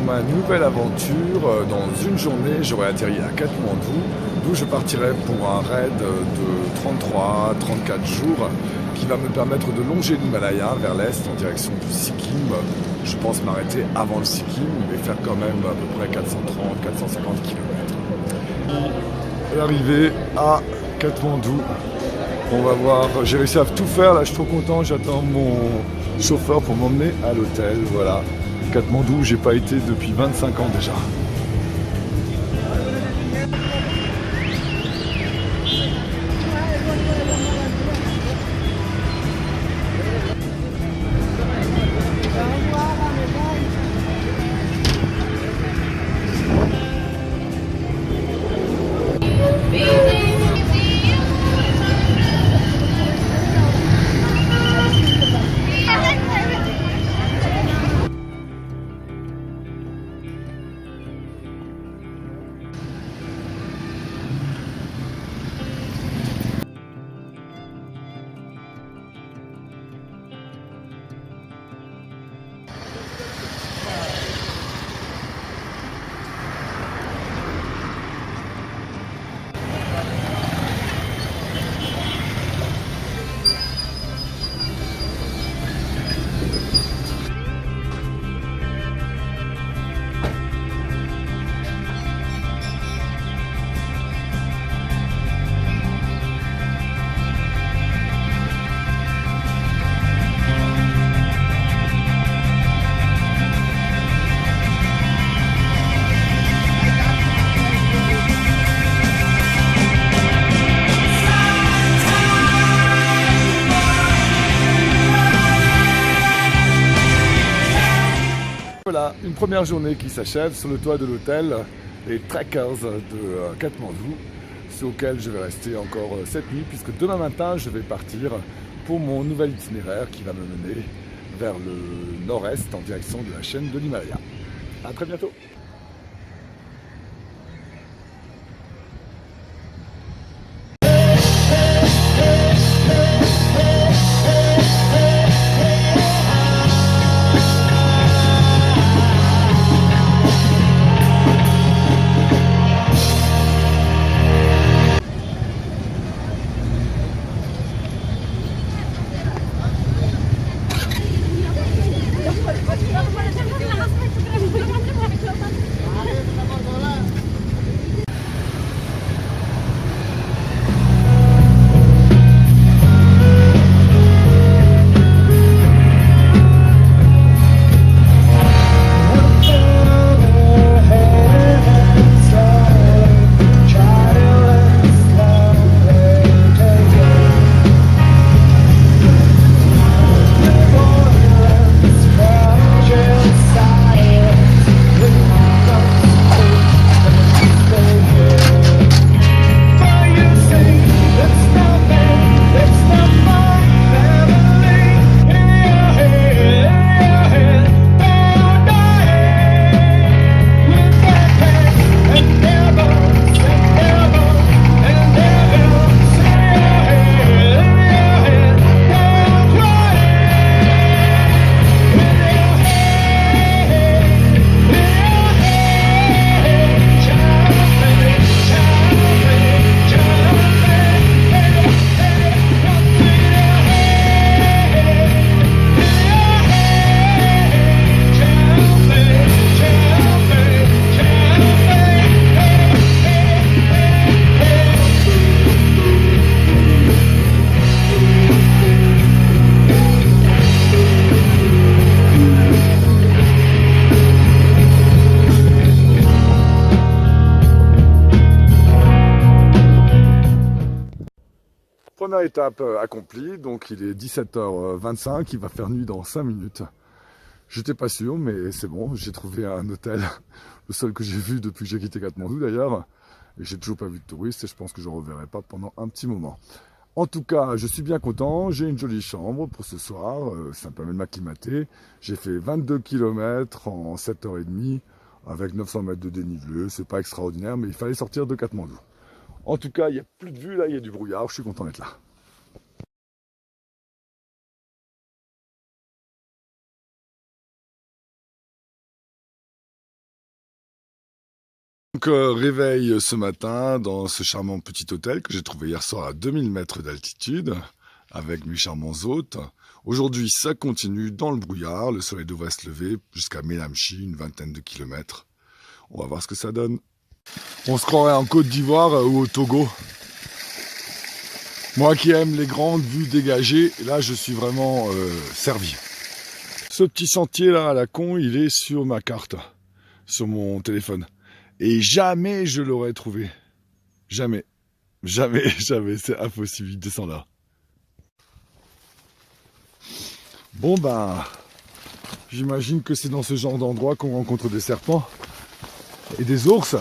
ma nouvelle aventure. Dans une journée, j'aurai atterri à Katmandou, d'où je partirai pour un raid de 33-34 jours qui va me permettre de longer l'Himalaya vers l'est en direction du Sikkim. Je pense m'arrêter avant le Sikkim, mais faire quand même à peu près 430-450 km. L'arrivée à Katmandou. On va voir, j'ai réussi à tout faire, là je suis trop content, j'attends mon chauffeur pour m'emmener à l'hôtel, voilà. Katmandou, j'ai pas été depuis 25 ans déjà. Voilà, une première journée qui s'achève sur le toit de l'hôtel, les Trekkers de Katmandou, sur lequel je vais rester encore cette nuit, puisque demain matin, je vais partir pour mon nouvel itinéraire qui va me mener vers le nord-est en direction de la chaîne de l'Himalaya. A très bientôt. Première étape accomplie, donc il est 17h25, il va faire nuit dans 5 minutes. J'étais pas sûr, mais c'est bon, j'ai trouvé un hôtel, le seul que j'ai vu depuis que j'ai quitté Katmandou d'ailleurs, et j'ai toujours pas vu de touristes, et je pense que je ne reverrai pas pendant un petit moment. En tout cas, je suis bien content, j'ai une jolie chambre pour ce soir, ça me permet de m'acclimater. J'ai fait 22 km en 7h30, avec 900 mètres de dénivelé, c'est pas extraordinaire, mais il fallait sortir de Katmandou. En tout cas, il n'y a plus de vue là, il y a du brouillard, je suis content d'être là. Donc réveil ce matin dans ce charmant petit hôtel que j'ai trouvé hier soir à 2000 mètres d'altitude avec mes charmants hôtes. Aujourd'hui ça continue dans le brouillard, le soleil devrait se lever jusqu'à Melamchi, une vingtaine de kilomètres. On va voir ce que ça donne. On se croirait en Côte d'Ivoire ou au Togo. Moi qui aime les grandes vues dégagées, là je suis vraiment servi. Ce petit sentier là à la con, il est sur ma carte, sur mon téléphone. Et jamais je l'aurais trouvé. Jamais. Jamais, jamais. C'est impossible, il descend là. Bon ben, j'imagine que c'est dans ce genre d'endroit qu'on rencontre des serpents et des ours.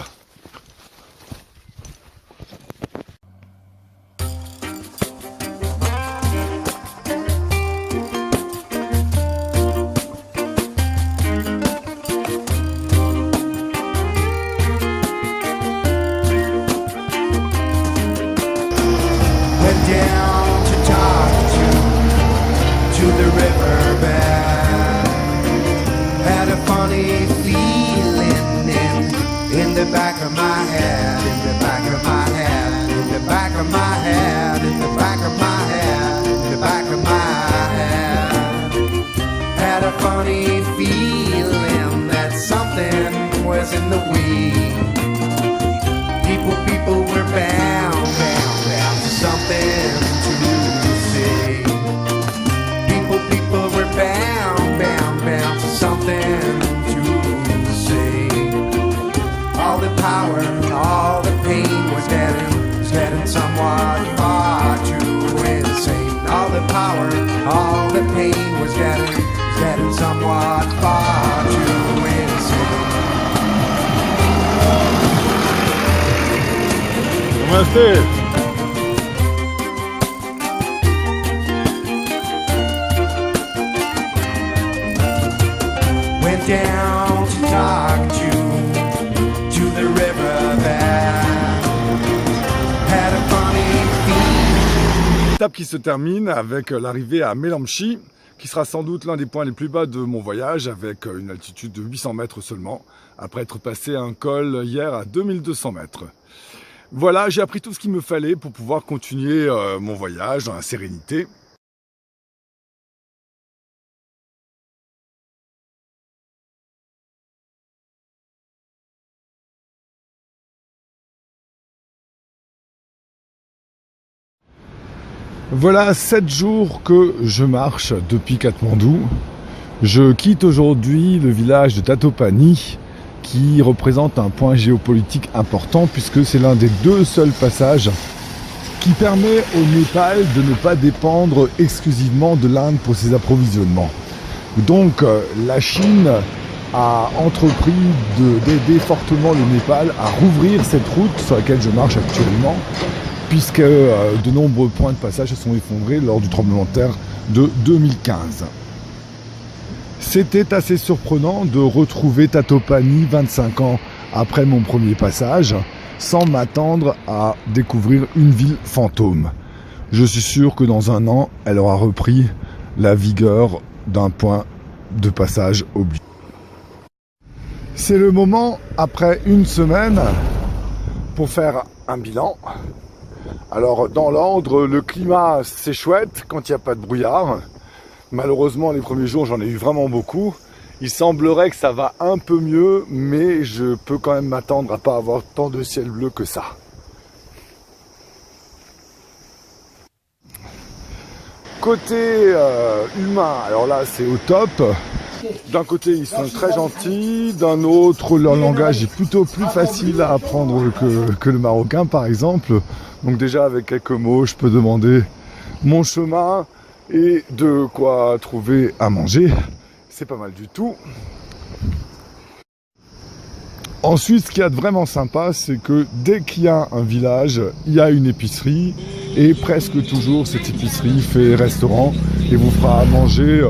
All the pain was getting somewhat far too insane. Namaste. Went down to talk to the river there. Had a funny feeling. Étape qui se termine avec l'arrivée à Melamchi, qui sera sans doute l'un des points les plus bas de mon voyage, avec une altitude de 800 mètres seulement, après être passé un col hier à 2200 mètres. Voilà, j'ai appris tout ce qu'il me fallait pour pouvoir continuer mon voyage dans la sérénité. Voilà 7 jours que je marche depuis Katmandou. Je quitte aujourd'hui le village de Tatopani qui représente un point géopolitique important puisque c'est l'un des 2 seuls passages qui permet au Népal de ne pas dépendre exclusivement de l'Inde pour ses approvisionnements. Donc la Chine a entrepris d'aider fortement le Népal à rouvrir cette route sur laquelle je marche actuellement, puisque de nombreux points de passage se sont effondrés lors du tremblement de terre de 2015. C'était assez surprenant de retrouver Tatopani 25 ans après mon premier passage, sans m'attendre à découvrir une ville fantôme. Je suis sûr que dans un an, elle aura repris la vigueur d'un point de passage obligé. C'est le moment, après une semaine, pour faire un bilan. Alors dans l'ordre, le climat c'est chouette quand il n'y a pas de brouillard. Malheureusement les premiers jours j'en ai eu vraiment beaucoup. Il semblerait que ça va un peu mieux, mais je peux quand même m'attendre à pas avoir tant de ciel bleu que ça. Côté humain, alors là c'est au top. D'un côté ils sont très gentils, d'un autre leur langage est plutôt plus facile à apprendre que le marocain par exemple. Donc déjà avec quelques mots je peux demander mon chemin et de quoi trouver à manger. C'est pas mal du tout. Ensuite ce qu'il y a de vraiment sympa c'est que dès qu'il y a un village, il y a une épicerie et presque toujours cette épicerie fait restaurant et vous fera à manger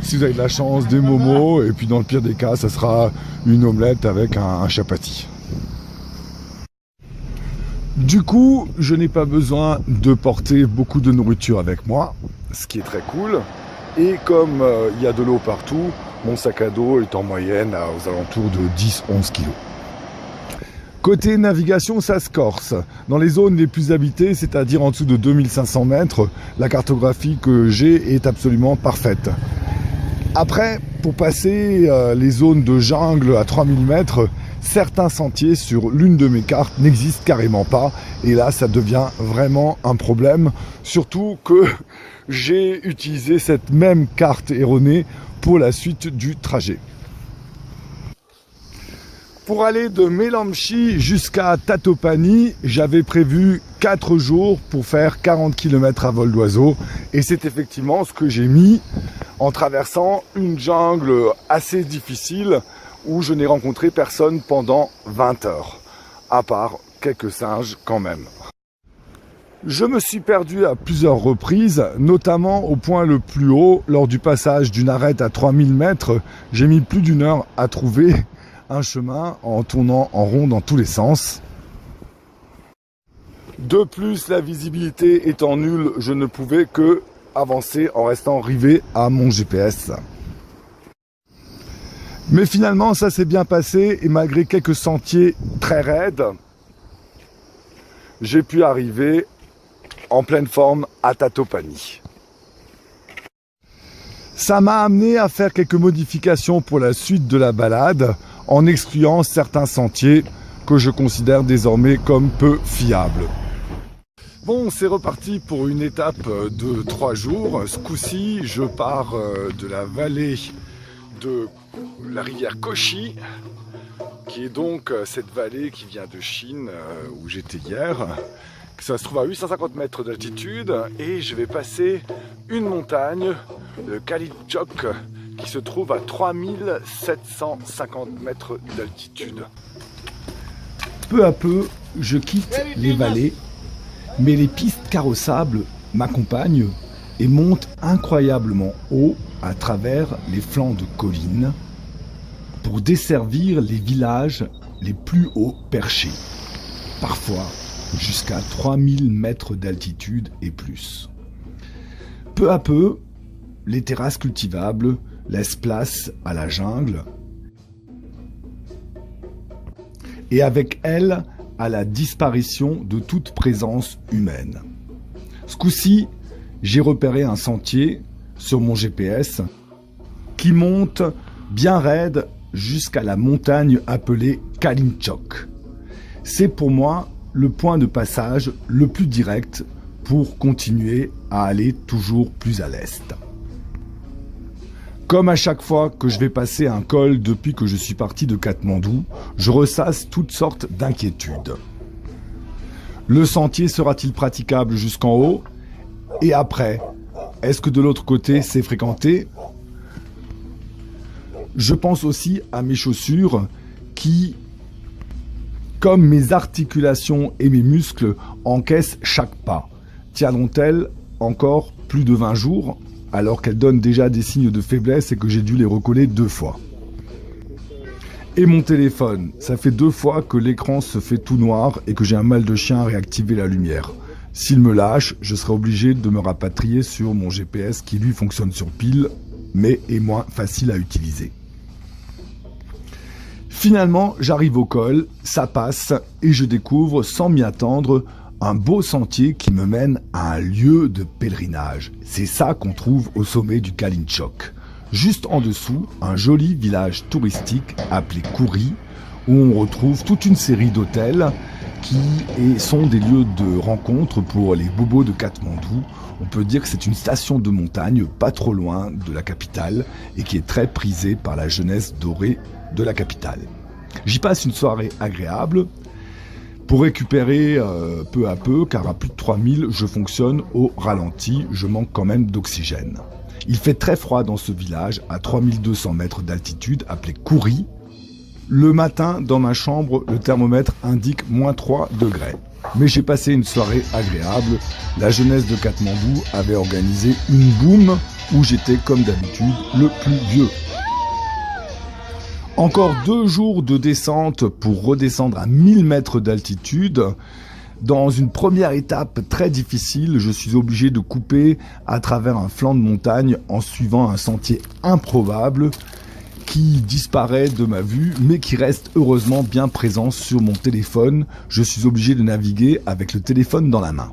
si vous avez de la chance des momos et puis dans le pire des cas ça sera une omelette avec un chapati. Du coup, je n'ai pas besoin de porter beaucoup de nourriture avec moi, ce qui est très cool. Et comme il y a de l'eau partout, mon sac à dos est en moyenne aux alentours de 10-11 kg. Côté navigation, ça se corse. Dans les zones les plus habitées, c'est-à-dire en dessous de 2500 mètres, la cartographie que j'ai est absolument parfaite. Après, pour passer les zones de jungle à 3000 mètres, certains sentiers sur l'une de mes cartes n'existent carrément pas. Et là, ça devient vraiment un problème. Surtout que j'ai utilisé cette même carte erronée pour la suite du trajet. Pour aller de Melamchi jusqu'à Tatopani, j'avais prévu 4 jours pour faire 40 km à vol d'oiseau. Et c'est effectivement ce que j'ai mis en traversant une jungle assez difficile où je n'ai rencontré personne pendant 20 heures. À part quelques singes quand même. Je me suis perdu à plusieurs reprises, notamment au point le plus haut. Lors du passage d'une arête à 3000 mètres, j'ai mis plus d'1 heure à trouver un chemin en tournant en rond dans tous les sens. De plus, la visibilité étant nulle, je ne pouvais que avancer en restant rivé à mon GPS. Mais finalement, ça s'est bien passé et malgré quelques sentiers très raides, j'ai pu arriver en pleine forme à Tatopani. Ça m'a amené à faire quelques modifications pour la suite de la balade, en excluant certains sentiers que je considère désormais comme peu fiables. Bon, c'est reparti pour une étape de 3 jours. Ce coup-ci, je pars de la vallée de la rivière Koshi, qui est donc cette vallée qui vient de Chine, où j'étais hier. Ça se trouve à 850 mètres d'altitude et je vais passer une montagne, le Kalinchok, qui se trouve à 3750 mètres d'altitude. Peu à peu, je quitte les vallées, mais les pistes carrossables m'accompagnent et montent incroyablement haut à travers les flancs de collines pour desservir les villages les plus hauts perchés, parfois jusqu'à 3000 mètres d'altitude et plus. Peu à peu, les terrasses cultivables laissent place à la jungle et avec elle à la disparition de toute présence humaine. Ce coup-ci, j'ai repéré un sentier sur mon GPS qui monte bien raide jusqu'à la montagne appelée Kalinchok. C'est pour moi le point de passage le plus direct pour continuer à aller toujours plus à l'est. Comme à chaque fois que je vais passer un col depuis que je suis parti de Katmandou, je ressasse toutes sortes d'inquiétudes. Le sentier sera-t-il praticable jusqu'en haut? Et après, est-ce que de l'autre côté c'est fréquenté? Je pense aussi à mes chaussures qui, comme mes articulations et mes muscles, encaissent chaque pas. Tiendront-elles encore plus de 20 jours alors qu'elles donnent déjà des signes de faiblesse et que j'ai dû les recoller 2 fois? Et mon téléphone, ça fait 2 fois que l'écran se fait tout noir et que j'ai un mal de chien à réactiver la lumière. S'il me lâche, je serai obligé de me rapatrier sur mon GPS qui lui fonctionne sur pile, mais est moins facile à utiliser. Finalement, j'arrive au col, ça passe et je découvre, sans m'y attendre, un beau sentier qui me mène à un lieu de pèlerinage. C'est ça qu'on trouve au sommet du Kalinchok. Juste en dessous, un joli village touristique appelé Kouri, où on retrouve toute une série d'hôtels qui sont des lieux de rencontre pour les bobos de Katmandou. On peut dire que c'est une station de montagne pas trop loin de la capitale et qui est très prisée par la jeunesse dorée de la capitale. J'y passe une soirée agréable pour récupérer peu à peu, car à plus de 3000, je fonctionne au ralenti, je manque quand même d'oxygène. Il fait très froid dans ce village à 3200 mètres d'altitude appelé Kouri. Le matin, dans ma chambre, le thermomètre indique moins 3 degrés. Mais j'ai passé une soirée agréable. La jeunesse de Katmandou avait organisé une boum où j'étais comme d'habitude le plus vieux. Encore 2 jours de descente pour redescendre à 1000 mètres d'altitude. Dans une première étape très difficile, je suis obligé de couper à travers un flanc de montagne en suivant un sentier improbable qui disparaît de ma vue, mais qui reste heureusement bien présent sur mon téléphone. Je suis obligé de naviguer avec le téléphone dans la main.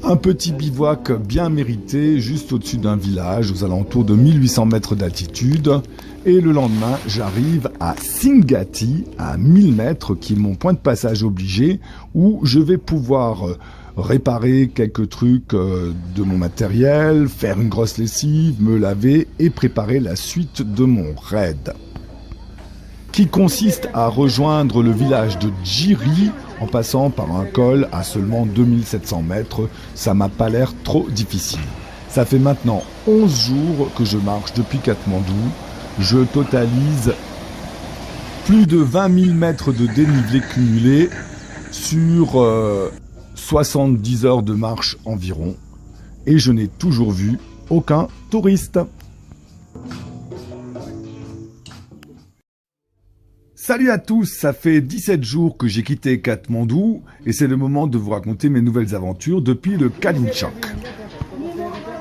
Un petit bivouac bien mérité, juste au-dessus d'un village, aux alentours de 1800 mètres d'altitude. Et le lendemain, j'arrive à Singati, à 1000 mètres, qui est mon point de passage obligé, où je vais pouvoir réparer quelques trucs de mon matériel, faire une grosse lessive, me laver et préparer la suite de mon raid, qui consiste à rejoindre le village de Jiri en passant par un col à seulement 2700 mètres. Ça m'a pas l'air trop difficile. Ça fait maintenant 11 jours que je marche depuis Katmandou. Je totalise plus de 20 000 mètres de dénivelé cumulé sur 70 heures de marche environ. Et je n'ai toujours vu aucun touriste. Salut à tous, ça fait 17 jours que j'ai quitté Katmandou et c'est le moment de vous raconter mes nouvelles aventures depuis le Kalininchak.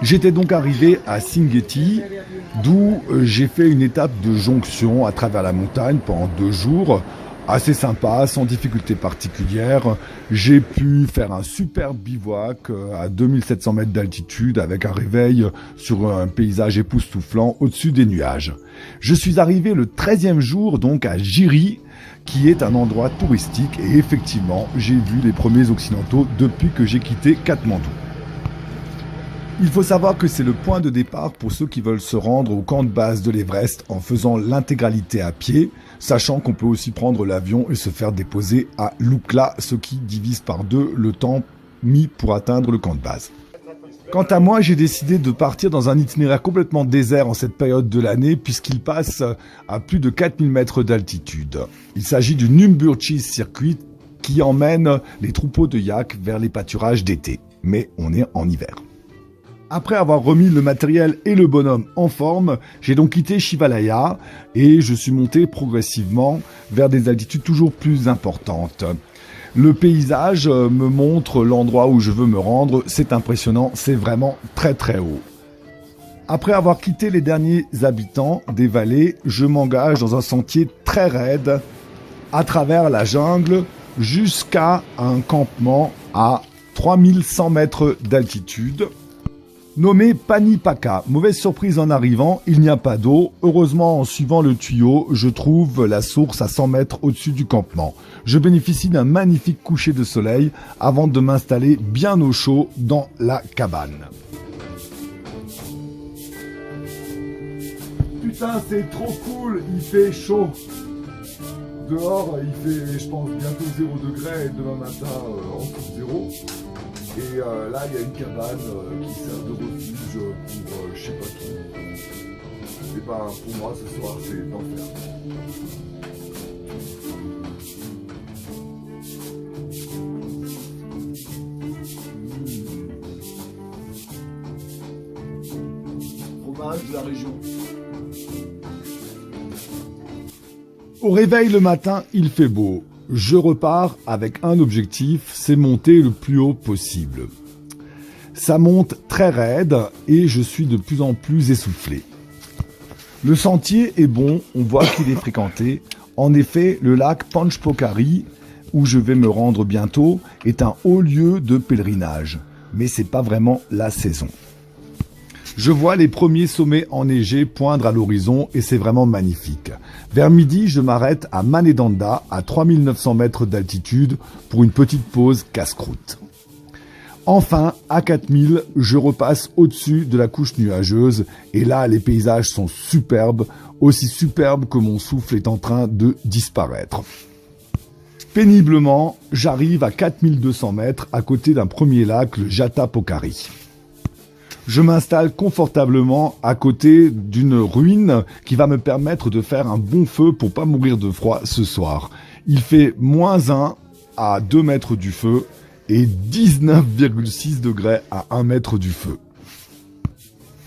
J'étais donc arrivé à Singeti, d'où j'ai fait une étape de jonction à travers la montagne pendant 2 jours, assez sympa, sans difficulté particulière. J'ai pu faire un super bivouac à 2700 mètres d'altitude avec un réveil sur un paysage époustouflant au-dessus des nuages. Je suis arrivé le 13e jour donc à Jiri, qui est un endroit touristique et effectivement j'ai vu les premiers occidentaux depuis que j'ai quitté Katmandou. Il faut savoir que c'est le point de départ pour ceux qui veulent se rendre au camp de base de l'Everest en faisant l'intégralité à pied, sachant qu'on peut aussi prendre l'avion et se faire déposer à Lukla, ce qui divise par 2 le temps mis pour atteindre le camp de base. Quant à moi, j'ai décidé de partir dans un itinéraire complètement désert en cette période de l'année puisqu'il passe à plus de 4000 mètres d'altitude. Il s'agit du Numburchis Circuit qui emmène les troupeaux de yaks vers les pâturages d'été. Mais on est en hiver. Après avoir remis le matériel et le bonhomme en forme, j'ai donc quitté Shivalaya et je suis monté progressivement vers des altitudes toujours plus importantes. Le paysage me montre l'endroit où je veux me rendre, c'est impressionnant, c'est vraiment très très haut. Après avoir quitté les derniers habitants des vallées, je m'engage dans un sentier très raide à travers la jungle jusqu'à un campement à 3100 mètres d'altitude. Nommé Panipaka. Mauvaise surprise en arrivant, il n'y a pas d'eau. Heureusement, en suivant le tuyau, je trouve la source à 100 mètres au-dessus du campement. Je bénéficie d'un magnifique coucher de soleil avant de m'installer bien au chaud dans la cabane. Putain, c'est trop cool, il fait chaud. Dehors, il fait, je pense, bientôt 0 degré et demain matin, encore 0. Et là, il y a une cabane qui sert de refuge pour je sais pas qui. Et ben, pour moi, ce soir, c'est l'enfer. Fromage de la région. Au réveil le matin, il fait beau. Je repars avec un objectif, c'est monter le plus haut possible. Ça monte très raide et je suis de plus en plus essoufflé. Le sentier est bon, on voit qu'il est fréquenté. En effet, le lac Panchpokari, où je vais me rendre bientôt, est un haut lieu de pèlerinage. Mais c'est pas vraiment la saison. Je vois les premiers sommets enneigés poindre à l'horizon et c'est vraiment magnifique. Vers midi, je m'arrête à Manedanda, à 3900 mètres d'altitude, pour une petite pause casse-croûte. Enfin, à 4000, je repasse au-dessus de la couche nuageuse et là, les paysages sont superbes, aussi superbes que mon souffle est en train de disparaître. Péniblement, j'arrive à 4200 mètres à côté d'un premier lac, le Jatapokari. Je m'installe confortablement à côté d'une ruine qui va me permettre de faire un bon feu pour pas mourir de froid ce soir. Il fait -1 à 2 mètres du feu et 19,6 degrés à 1 mètre du feu.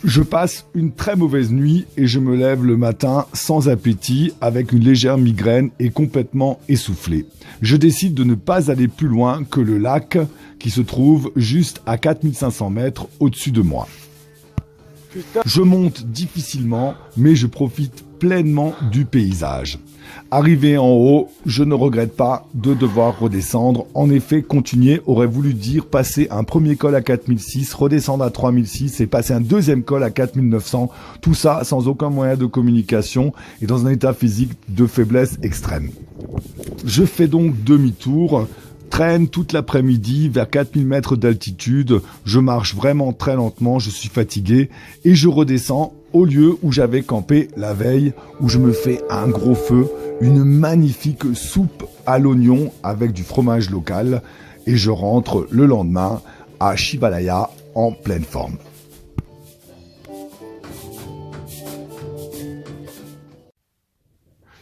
Je passe une très mauvaise nuit et je me lève le matin sans appétit, avec une légère migraine et complètement essoufflé. Je décide de ne pas aller plus loin que le lac qui se trouve juste à 4500 mètres au-dessus de moi. Je monte difficilement, mais je profite pleinement du paysage. Arrivé en haut, je ne regrette pas de devoir redescendre. En effet, continuer aurait voulu dire passer un premier col à 4006, redescendre à 3006 et passer un deuxième col à 4900. Tout ça sans aucun moyen de communication et dans un état physique de faiblesse extrême. Je fais donc demi-tour, traîne toute l'après-midi vers 4000 mètres d'altitude. Je marche vraiment très lentement, je suis fatigué et je redescends au lieu où j'avais campé la veille, où je me fais un gros feu, une magnifique soupe à l'oignon avec du fromage local et je rentre le lendemain à Shivalaya en pleine forme.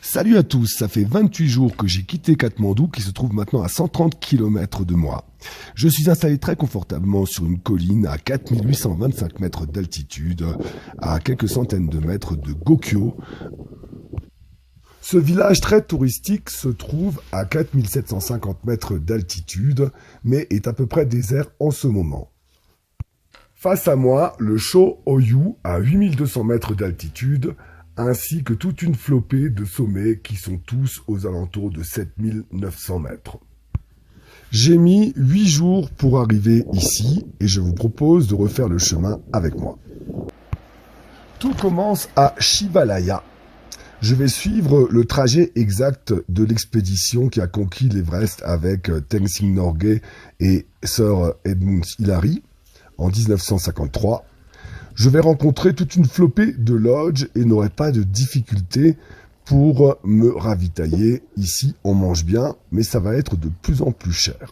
Salut à tous, ça fait 28 jours que j'ai quitté Katmandou qui se trouve maintenant à 130 km de moi. Je suis installé très confortablement sur une colline à 4825 mètres d'altitude, à quelques centaines de mètres de Gokyo. Ce village très touristique se trouve à 4750 mètres d'altitude, mais est à peu près désert en ce moment. Face à moi, le Cho-Oyu à 8200 mètres d'altitude, ainsi que toute une flopée de sommets qui sont tous aux alentours de 7900 mètres. J'ai mis 8 jours pour arriver ici et je vous propose de refaire le chemin avec moi. Tout commence à Shivalaya. Je vais suivre le trajet exact de l'expédition qui a conquis l'Everest avec Tenzing Norgay et Sir Edmund Hillary en 1953. Je vais rencontrer toute une flopée de lodges et n'aurai pas de difficulté pour me ravitailler. Ici, on mange bien, mais ça va être de plus en plus cher.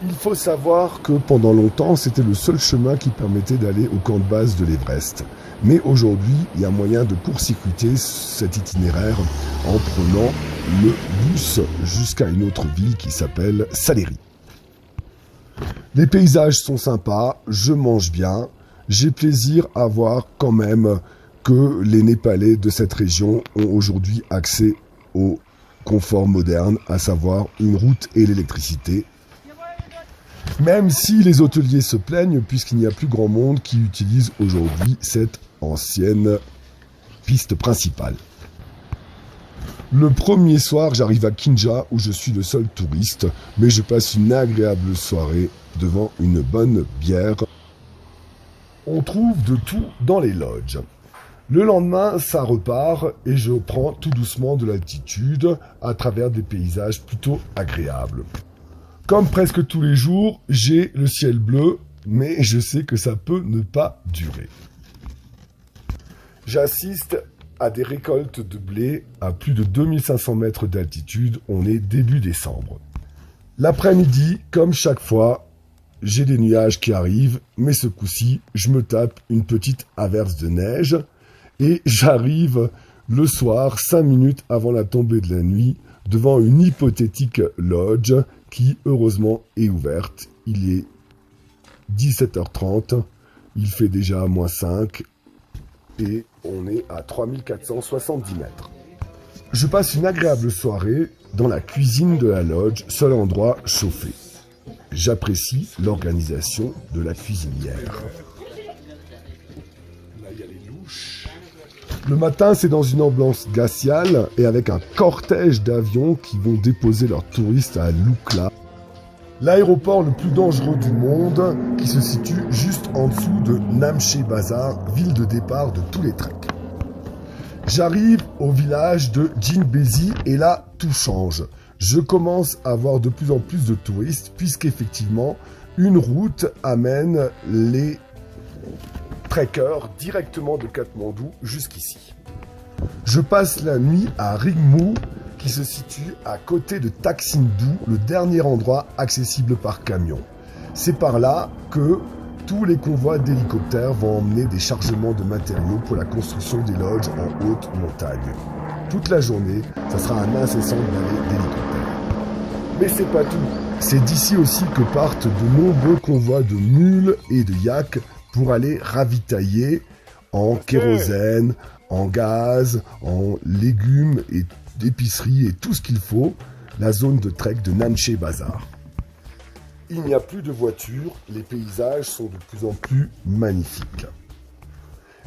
Il faut savoir que pendant longtemps, c'était le seul chemin qui permettait d'aller au camp de base de l'Everest. Mais aujourd'hui, il y a moyen de court-circuiter cet itinéraire en prenant le bus jusqu'à une autre ville qui s'appelle Saleri. Les paysages sont sympas, je mange bien. J'ai plaisir à voir quand même que les Népalais de cette région ont aujourd'hui accès au confort moderne, à savoir une route et l'électricité. Même si les hôteliers se plaignent puisqu'il n'y a plus grand monde qui utilise aujourd'hui cette ancienne piste principale. Le premier soir, j'arrive à Kinja où je suis le seul touriste, mais je passe une agréable soirée devant une bonne bière. On trouve de tout dans les lodges. Le lendemain, ça repart et je prends tout doucement de l'altitude à travers des paysages plutôt agréables. Comme presque tous les jours, j'ai le ciel bleu, mais je sais que ça peut ne pas durer. J'assiste à des récoltes de blé à plus de 2500 mètres d'altitude. On est début décembre. L'après-midi, comme chaque fois, j'ai des nuages qui arrivent, mais ce coup-ci, je me tape une petite averse de neige et j'arrive le soir, 5 minutes avant la tombée de la nuit, devant une hypothétique lodge qui, heureusement, est ouverte. Il est 17h30, il fait déjà -5 et on est à 3470 mètres. Je passe une agréable soirée dans la cuisine de la lodge, seul endroit chauffé. J'apprécie l'organisation de la cuisinière. Là, il y a les louches. Le matin, c'est dans une ambiance glaciale et avec un cortège d'avions qui vont déposer leurs touristes à Lukla, l'aéroport le plus dangereux du monde qui se situe juste en dessous de Namche Bazar, ville de départ de tous les treks. J'arrive au village de Jinbezi et là, tout change. Je commence à voir de plus en plus de touristes puisqu'effectivement, une route amène les trekkers directement de Katmandou jusqu'ici. Je passe la nuit à Ringmu qui se situe à côté de Taksindou, le dernier endroit accessible par camion. C'est par là que tous les convois d'hélicoptères vont emmener des chargements de matériaux pour la construction des lodges en haute montagne. Toute la journée, ça sera un incessant balai d'hélicoptères. Mais c'est pas tout. C'est d'ici aussi que partent de nombreux convois de mules et de yaks pour aller ravitailler en kérosène, en gaz, en légumes et d'épicerie et tout ce qu'il faut, la zone de trek de Namche Bazar. Il n'y a plus de voitures, les paysages sont de plus en plus magnifiques.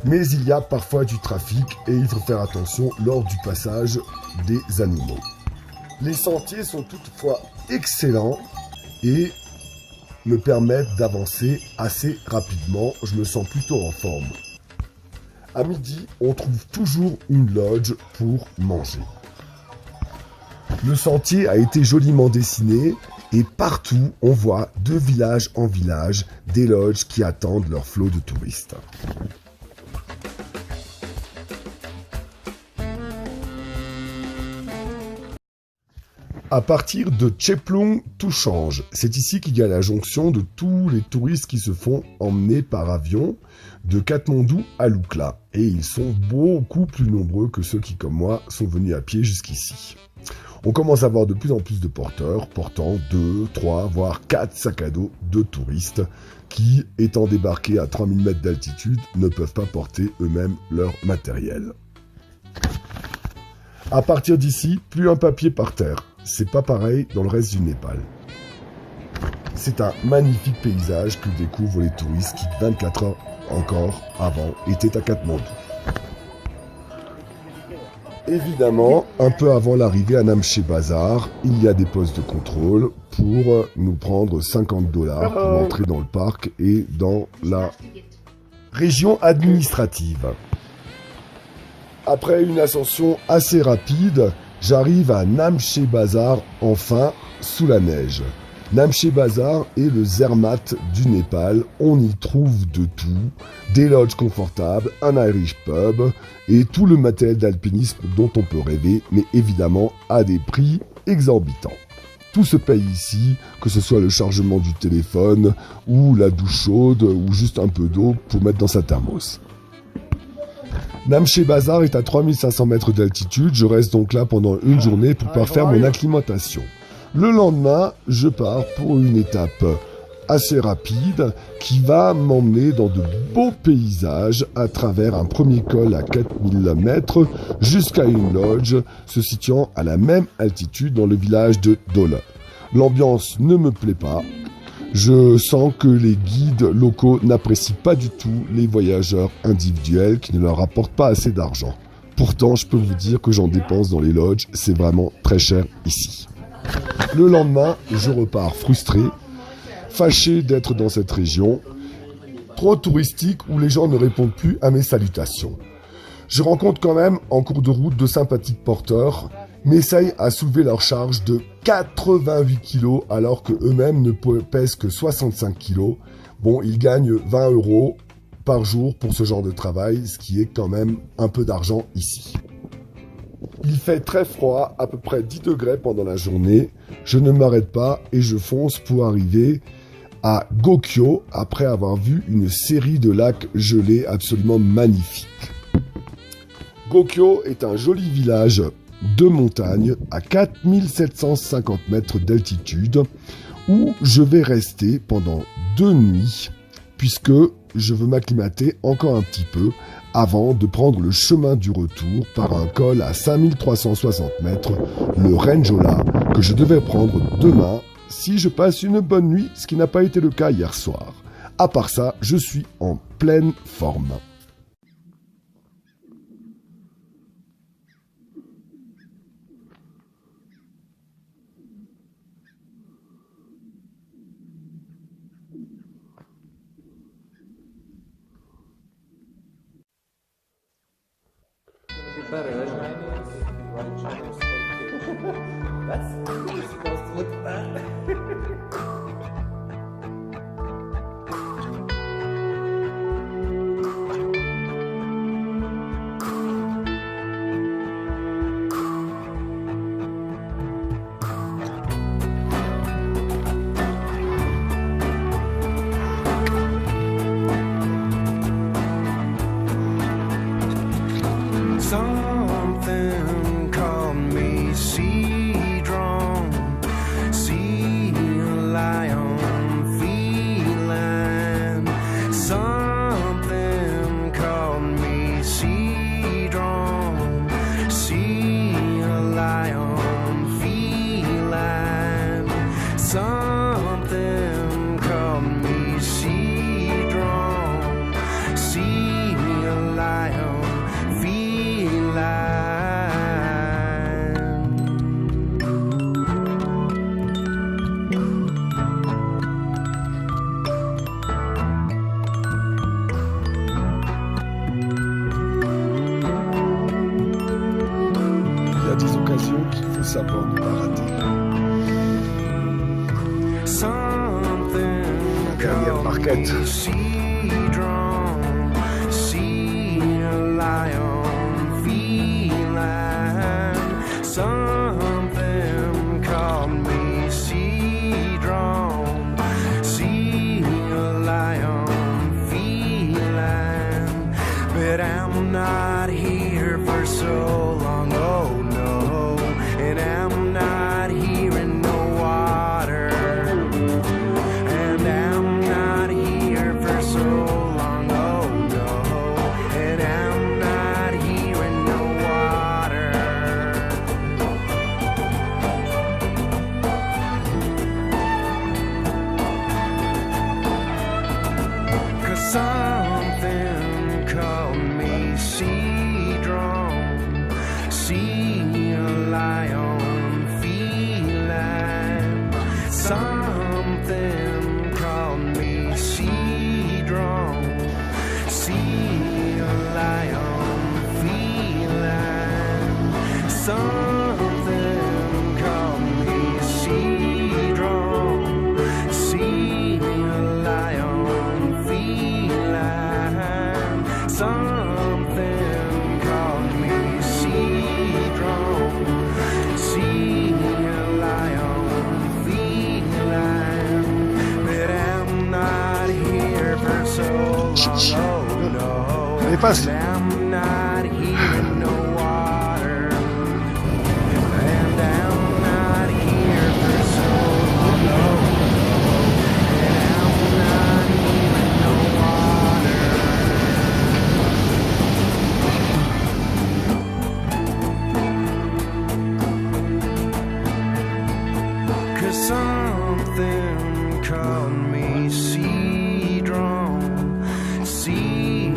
Mais il y a parfois du trafic et il faut faire attention lors du passage des animaux. Les sentiers sont toutefois excellents et me permettent d'avancer assez rapidement. Je me sens plutôt en forme. À midi, on trouve toujours une lodge pour manger. Le sentier a été joliment dessiné et partout on voit de village en village des lodges qui attendent leur flot de touristes. À partir de Cheplong, tout change. C'est ici qu'il y a la jonction de tous les touristes qui se font emmener par avion de Katmandou à Lukla. Et ils sont beaucoup plus nombreux que ceux qui, comme moi, sont venus à pied jusqu'ici. On commence à voir de plus en plus de porteurs portant 2, 3, voire 4 sacs à dos de touristes qui, étant débarqués à 3000 mètres d'altitude, ne peuvent pas porter eux-mêmes leur matériel. À partir d'ici, plus un papier par terre. C'est pas pareil dans le reste du Népal. C'est un magnifique paysage que découvrent les touristes qui, 24 heures encore avant, étaient à Katmandou. Évidemment, un peu avant l'arrivée à Namche Bazar, il y a des postes de contrôle pour nous prendre $50 pour entrer dans le parc et dans la région administrative. Après une ascension assez rapide, j'arrive à Namche Bazar, enfin, sous la neige. Namche Bazar est le Zermatt du Népal. On y trouve de tout, des lodges confortables, un Irish pub et tout le matériel d'alpinisme dont on peut rêver, mais évidemment à des prix exorbitants. Tout se paye ici, que ce soit le chargement du téléphone, ou la douche chaude, ou juste un peu d'eau pour mettre dans sa thermos. Namche Bazar est à 3500 mètres d'altitude, je reste donc là pendant une journée pour parfaire mon acclimatation. Le lendemain, je pars pour une étape assez rapide qui va m'emmener dans de beaux paysages à travers un premier col à 4000 mètres jusqu'à une lodge se situant à la même altitude dans le village de Dola. L'ambiance ne me plaît pas. Je sens que les guides locaux n'apprécient pas du tout les voyageurs individuels qui ne leur apportent pas assez d'argent. Pourtant, je peux vous dire que j'en dépense dans les lodges, c'est vraiment très cher ici. Le lendemain, je repars frustré, fâché d'être dans cette région, trop touristique où les gens ne répondent plus à mes salutations. Je rencontre quand même en cours de route de sympathiques porteurs, m'essayent à soulever leur charge de 88 kilos alors que eux-mêmes ne pèsent que 65 kilos. Bon, ils gagnent 20 € par jour pour ce genre de travail, ce qui est quand même un peu d'argent ici. Il fait très froid, à peu près 10 degrés pendant la journée. Je ne m'arrête pas et je fonce pour arriver à Gokyo après avoir vu une série de lacs gelés absolument magnifiques. Gokyo est un joli village de montagne à 4750 mètres d'altitude où je vais rester pendant 2 nuits puisque je veux m'acclimater encore un petit peu avant de prendre le chemin du retour par un col à 5360 mètres, le Renjola, que je devais prendre demain si je passe une bonne nuit, ce qui n'a pas été le cas hier soir. À part ça, je suis en pleine forme. Something called me sea drone, sea lion. ça pour ne pas rater. La dernière marquette. But I'm not here for so long, oh no. And I'm not here in no water. And I'm not here for so long, oh no. And I'm not here in no water. 'Cause something called me sea drone, sea lion, feline. Something called me sea drone, sea lion, feline. Something called me sea drone, sea lion, feline. Something called me sea drone, sea lion, feline. But I'm not here for so long, oh no. Allez, passe. And I'm not here in no water. And I'm not here for so long, oh no. And I'm not here in no water. 'Cause something called me sea drone, sea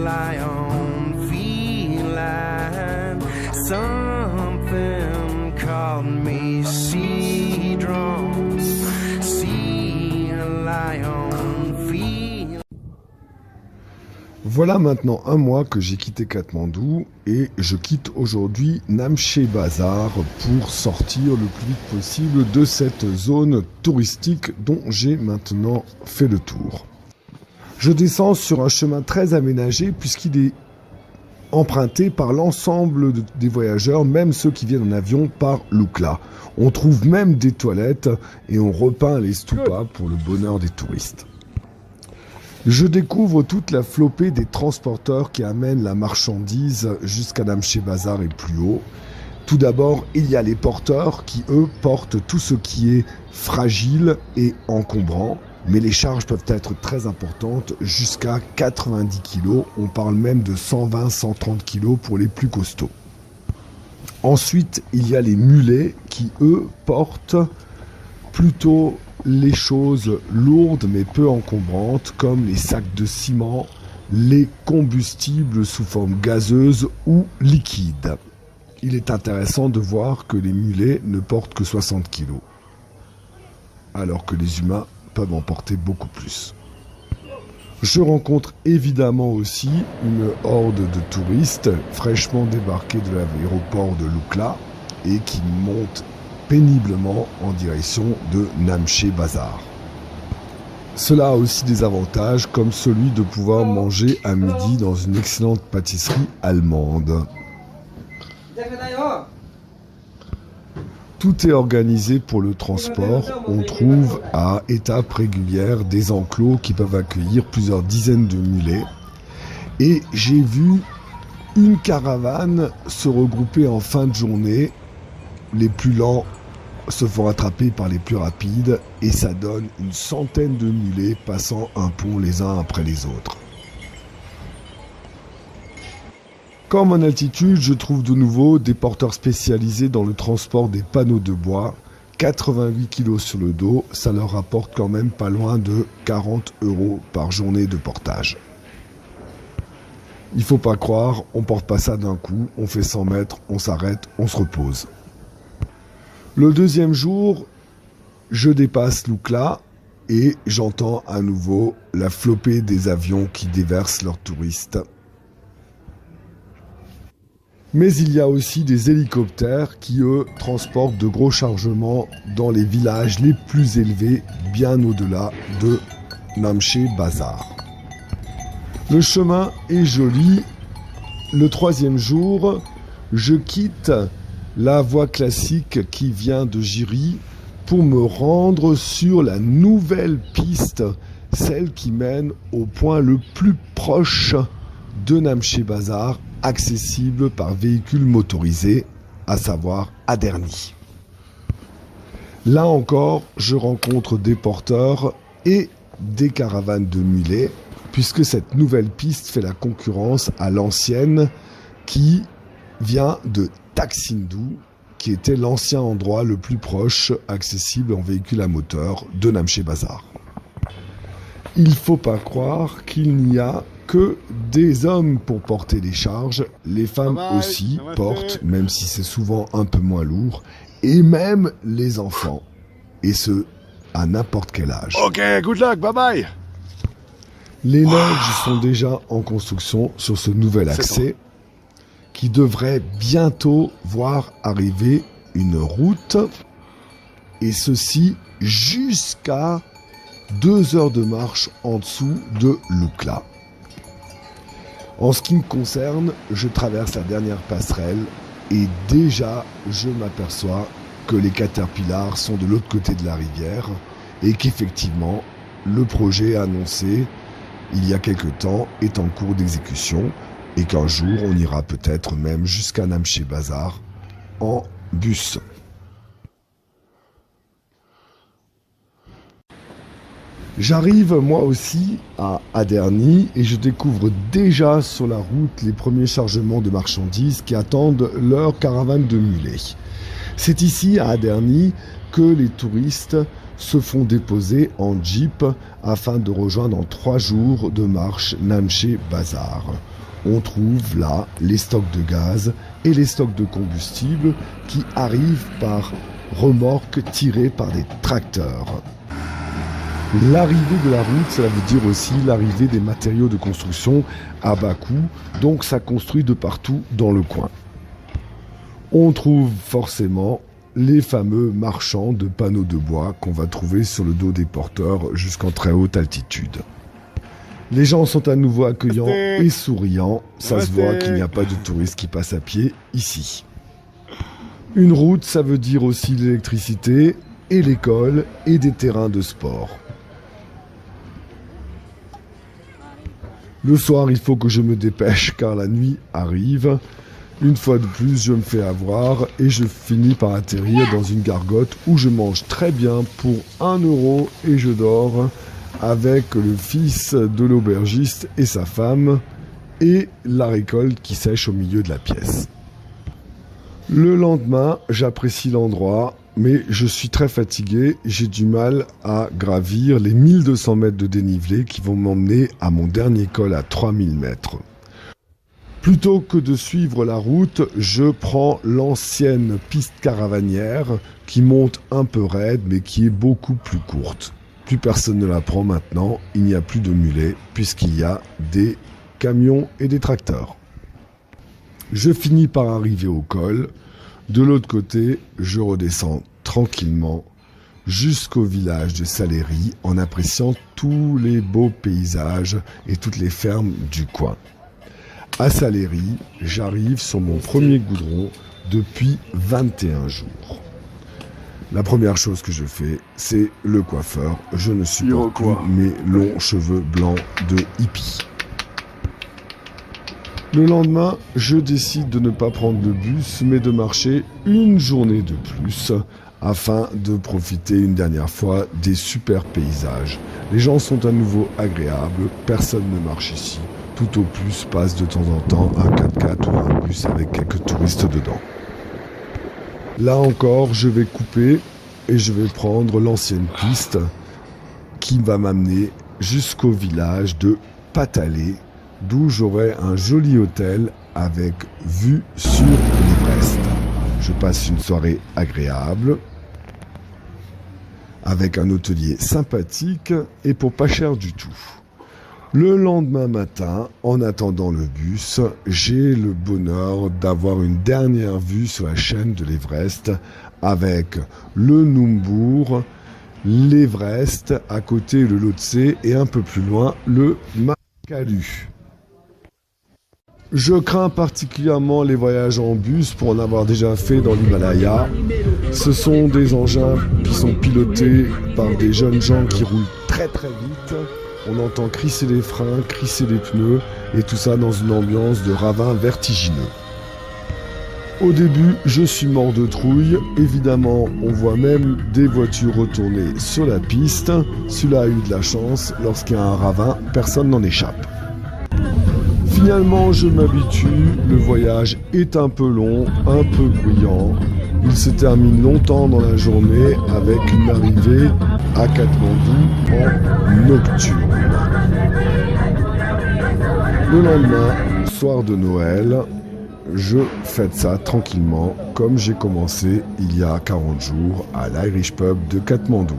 lion, feline. Something called me sea drone, sea lion, feline. Voilà maintenant un mois que j'ai quitté Katmandou et je quitte aujourd'hui Namche Bazar pour sortir le plus vite possible de cette zone touristique dont j'ai maintenant fait le tour. Je descends sur un chemin très aménagé puisqu'il est emprunté par l'ensemble des voyageurs, même ceux qui viennent en avion par Lukla. On trouve même des toilettes et on repeint les stupas pour le bonheur des touristes. Je découvre toute la flopée des transporteurs qui amènent la marchandise jusqu'à Namche Bazar et plus haut. Tout d'abord, il y a les porteurs qui, eux, portent tout ce qui est fragile et encombrant. Mais les charges peuvent être très importantes, jusqu'à 90 kg. On parle même de 120-130 kg pour les plus costauds. Ensuite, il y a les mulets qui, eux, portent plutôt les choses lourdes mais peu encombrantes, comme les sacs de ciment, les combustibles sous forme gazeuse ou liquide. Il est intéressant de voir que les mulets ne portent que 60 kg, alors que les humains peuvent en porter beaucoup plus. Je rencontre évidemment aussi une horde de touristes fraîchement débarqués de l'aéroport de Lukla et qui montent péniblement en direction de Namche Bazar. Cela a aussi des avantages comme celui de pouvoir manger à midi dans une excellente pâtisserie allemande. Tout est organisé pour le transport. On trouve à étapes régulières des enclos qui peuvent accueillir plusieurs dizaines de mulets. Et j'ai vu une caravane se regrouper en fin de journée. Les plus lents se font attraper par les plus rapides et ça donne une centaine de mulets passant un pont les uns après les autres. Comme en altitude, je trouve de nouveau des porteurs spécialisés dans le transport des panneaux de bois. 88 kg sur le dos, ça leur rapporte quand même pas loin de 40 € par journée de portage. Il faut pas croire, on porte pas ça d'un coup, on fait 100 mètres, on s'arrête, on se repose. Le deuxième jour, je dépasse Lukla et j'entends à nouveau la flopée des avions qui déversent leurs touristes. Mais il y a aussi des hélicoptères qui, eux, transportent de gros chargements dans les villages les plus élevés, bien au-delà de Namche Bazar. Le chemin est joli. Le 3e jour, je quitte la voie classique qui vient de Jiri pour me rendre sur la nouvelle piste, celle qui mène au point le plus proche de Namche Bazar, accessible par véhicule motorisé, à savoir Aderni. Là encore, je rencontre des porteurs et des caravanes de mulets, puisque cette nouvelle piste fait la concurrence à l'ancienne qui vient de Taksindu, qui était l'ancien endroit le plus proche accessible en véhicule à moteur de Namche Bazar. Il faut pas croire qu'il n'y a que des hommes pour porter les charges, les femmes aussi portent, même si c'est souvent un peu moins lourd, et même les enfants, et ce, à n'importe quel âge. Ok, good luck, bye bye. Les neiges sont déjà en construction sur ce nouvel accès, qui devrait bientôt voir arriver une route, et ceci jusqu'à 2 heures de marche en dessous de Lukla. En ce qui me concerne, je traverse la dernière passerelle et déjà je m'aperçois que les caterpillars sont de l'autre côté de la rivière et qu'effectivement le projet annoncé il y a quelque temps est en cours d'exécution et qu'un jour on ira peut-être même jusqu'à Namche Bazar en bus. J'arrive moi aussi à Aderni et je découvre déjà sur la route les premiers chargements de marchandises qui attendent leur caravane de mulets. C'est ici à Aderni que les touristes se font déposer en jeep afin de rejoindre en 3 jours de marche Namche Bazar. On trouve là les stocks de gaz et les stocks de combustible qui arrivent par remorques tirées par des tracteurs. L'arrivée de la route, cela veut dire aussi l'arrivée des matériaux de construction à bas coût, donc ça construit de partout dans le coin. On trouve forcément les fameux marchands de panneaux de bois qu'on va trouver sur le dos des porteurs jusqu'en très haute altitude. Les gens sont à nouveau accueillants et souriants, ça se voit qu'il n'y a pas de touristes qui passent à pied ici. Une route, ça veut dire aussi l'électricité et l'école et des terrains de sport. Le soir, il faut que je me dépêche car la nuit arrive. Une fois de plus, je me fais avoir et je finis par atterrir dans une gargote où je mange très bien pour 1 € et je dors avec le fils de l'aubergiste et sa femme et la récolte qui sèche au milieu de la pièce. Le lendemain, j'apprécie l'endroit, mais je suis très fatigué, j'ai du mal à gravir les 1200 mètres de dénivelé qui vont m'emmener à mon dernier col à 3000 mètres. Plutôt que de suivre la route, je prends l'ancienne piste caravanière qui monte un peu raide mais qui est beaucoup plus courte. Plus personne ne la prend maintenant, il n'y a plus de mulets puisqu'il y a des camions et des tracteurs. Je finis par arriver au col. De l'autre côté, je redescends tranquillement jusqu'au village de Saleri en appréciant tous les beaux paysages et toutes les fermes du coin. À Saleri, j'arrive sur mon premier goudron depuis 21 jours. La première chose que je fais, c'est le coiffeur. Je ne supporte plus mes longs cheveux blancs de hippie. Le lendemain, je décide de ne pas prendre le bus, mais de marcher une journée de plus, afin de profiter une dernière fois des super paysages. Les gens sont à nouveau agréables, personne ne marche ici. Tout au plus passe de temps en temps un 4x4 ou un bus avec quelques touristes dedans. Là encore, je vais couper et je vais prendre l'ancienne piste qui va m'amener jusqu'au village de Patalé, d'où j'aurai un joli hôtel avec vue sur l'Everest. Je passe une soirée agréable avec un hôtelier sympathique et pour pas cher du tout. Le lendemain matin, en attendant le bus, j'ai le bonheur d'avoir une dernière vue sur la chaîne de l'Everest avec le Numbour, l'Everest, à côté le Lhotse et un peu plus loin le Makalu. Je crains particulièrement les voyages en bus pour en avoir déjà fait dans l'Himalaya. Ce sont des engins qui sont pilotés par des jeunes gens qui roulent très très vite. On entend crisser les freins, crisser les pneus et tout ça dans une ambiance de ravin vertigineux. Au début, je suis mort de trouille. Évidemment, on voit même des voitures retourner sur la piste. Celui-là a eu de la chance. Lorsqu'il y a un ravin, personne n'en échappe. Finalement, je m'habitue. Le voyage est un peu long, un peu bruyant. Il se termine longtemps dans la journée avec une arrivée à Katmandou en nocturne. Le lendemain, soir de Noël, je fête ça tranquillement comme j'ai commencé il y a 40 jours à l'Irish Pub de Katmandou.